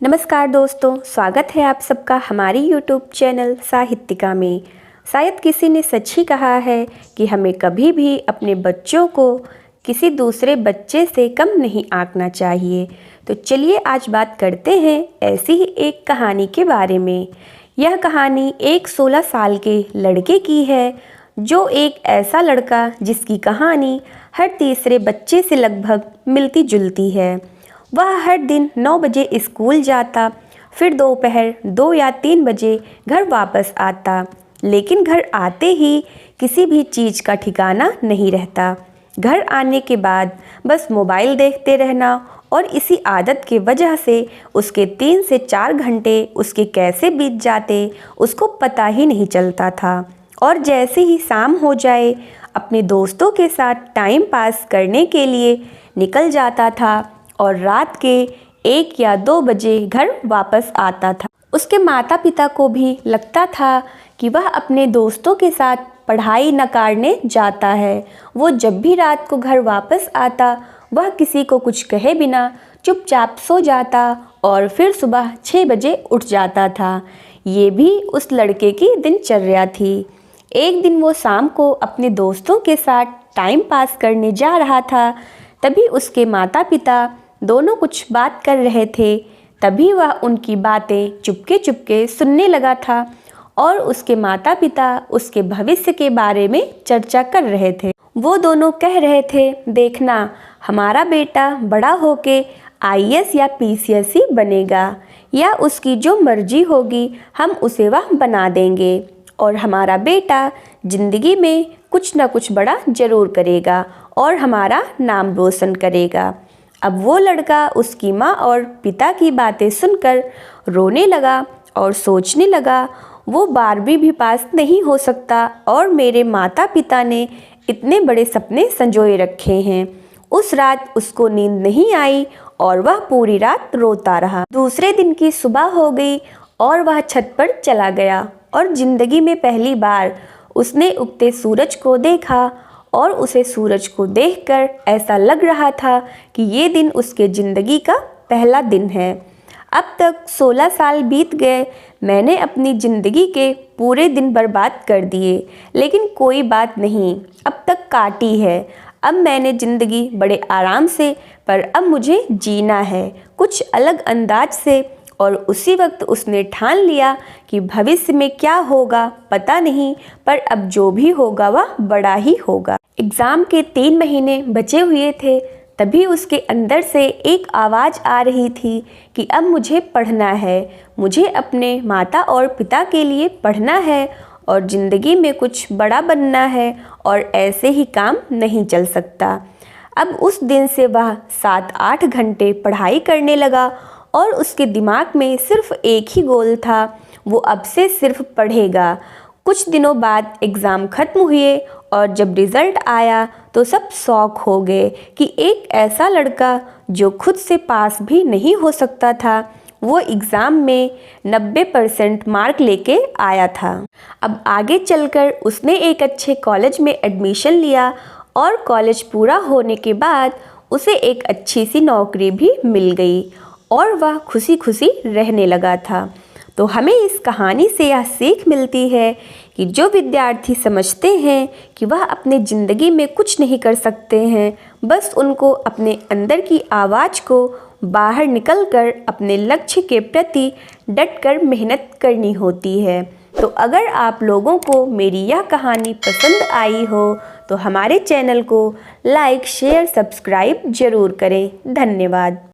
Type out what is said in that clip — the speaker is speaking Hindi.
नमस्कार दोस्तों, स्वागत है आप सबका हमारी YouTube चैनल साहित्यिका में। शायद किसी ने सच ही कहा है कि हमें कभी भी अपने बच्चों को किसी दूसरे बच्चे से कम नहीं आंकना चाहिए। तो चलिए आज बात करते हैं ऐसी ही एक कहानी के बारे में। यह कहानी एक 16 साल के लड़के की है, जो एक ऐसा लड़का जिसकी कहानी हर तीसरे बच्चे से लगभग मिलती जुलती है। वह हर दिन 9 बजे स्कूल जाता, फिर दोपहर 2 या 3 बजे घर वापस आता, लेकिन घर आते ही किसी भी चीज़ का ठिकाना नहीं रहता। घर आने के बाद बस मोबाइल देखते रहना, और इसी आदत की वजह से उसके 3 से 4 घंटे उसके कैसे बीत जाते उसको पता ही नहीं चलता था। और जैसे ही शाम हो जाए, अपने दोस्तों के साथ टाइम पास करने के लिए निकल जाता था और रात के 1 या 2 बजे घर वापस आता था। उसके माता पिता को भी लगता था कि वह अपने दोस्तों के साथ पढ़ाई नकारने जाता है। वो जब भी रात को घर वापस आता, वह किसी को कुछ कहे बिना चुपचाप सो जाता और फिर सुबह 6 बजे उठ जाता था। ये भी उस लड़के की दिनचर्या थी। एक दिन वो शाम को अपने दोस्तों के साथ टाइम पास करने जा रहा था, तभी उसके माता पिता दोनों कुछ बात कर रहे थे। तभी वह उनकी बातें चुपके चुपके सुनने लगा था, और उसके माता पिता उसके भविष्य के बारे में चर्चा कर रहे थे। वो दोनों कह रहे थे, देखना हमारा बेटा बड़ा होके IAS या PCS ही बनेगा, या उसकी जो मर्जी होगी हम उसे वह बना देंगे, और हमारा बेटा जिंदगी में कुछ ना कुछ बड़ा ज़रूर करेगा और हमारा नाम रोशन करेगा। अब वो लड़का उसकी माँ और पिता की बातें सुनकर रोने लगा और सोचने लगा, वो 12वीं भी पास नहीं हो सकता और मेरे माता पिता ने इतने बड़े सपने संजोए रखे हैं। उस रात उसको नींद नहीं आई और वह पूरी रात रोता रहा। दूसरे दिन की सुबह हो गई और वह छत पर चला गया, और ज़िंदगी में पहली बार उसने उगते सूरज को देखा, और उसे सूरज को देखकर ऐसा लग रहा था कि ये दिन उसके ज़िंदगी का पहला दिन है। अब तक 16 साल बीत गए, मैंने अपनी ज़िंदगी के पूरे दिन बर्बाद कर दिए, लेकिन कोई बात नहीं, अब तक काटी है। अब मैंने ज़िंदगी बड़े आराम से, पर अब मुझे जीना है कुछ अलग अंदाज से। और उसी वक्त उसने ठान लिया कि भविष्य में क्या होगा पता नहीं, पर अब जो भी होगा वह बड़ा ही होगा। एग्ज़ाम के 3 महीने बचे हुए थे, तभी उसके अंदर से एक आवाज़ आ रही थी कि अब मुझे पढ़ना है, मुझे अपने माता और पिता के लिए पढ़ना है, और ज़िंदगी में कुछ बड़ा बनना है, और ऐसे ही काम नहीं चल सकता। अब उस दिन से वह 7-8 घंटे पढ़ाई करने लगा, और उसके दिमाग में सिर्फ एक ही गोल था, वो अब से सिर्फ पढ़ेगा। कुछ दिनों बाद एग्ज़ाम ख़त्म हुए, और जब रिज़ल्ट आया तो सब शॉक हो गए कि एक ऐसा लड़का जो खुद से पास भी नहीं हो सकता था, वो एग्ज़ाम में 90% मार्क लेके आया था। अब आगे चलकर उसने एक अच्छे कॉलेज में एडमिशन लिया, और कॉलेज पूरा होने के बाद उसे एक अच्छी सी नौकरी भी मिल गई, और वह खुशी खुशी रहने लगा था। तो हमें इस कहानी से यह सीख मिलती है कि जो विद्यार्थी समझते हैं कि वह अपने ज़िंदगी में कुछ नहीं कर सकते हैं, बस उनको अपने अंदर की आवाज़ को बाहर निकलकर अपने लक्ष्य के प्रति डटकर मेहनत करनी होती है। तो अगर आप लोगों को मेरी यह कहानी पसंद आई हो तो हमारे चैनल को लाइक, शेयर, सब्सक्राइब ज़रूर करें। धन्यवाद।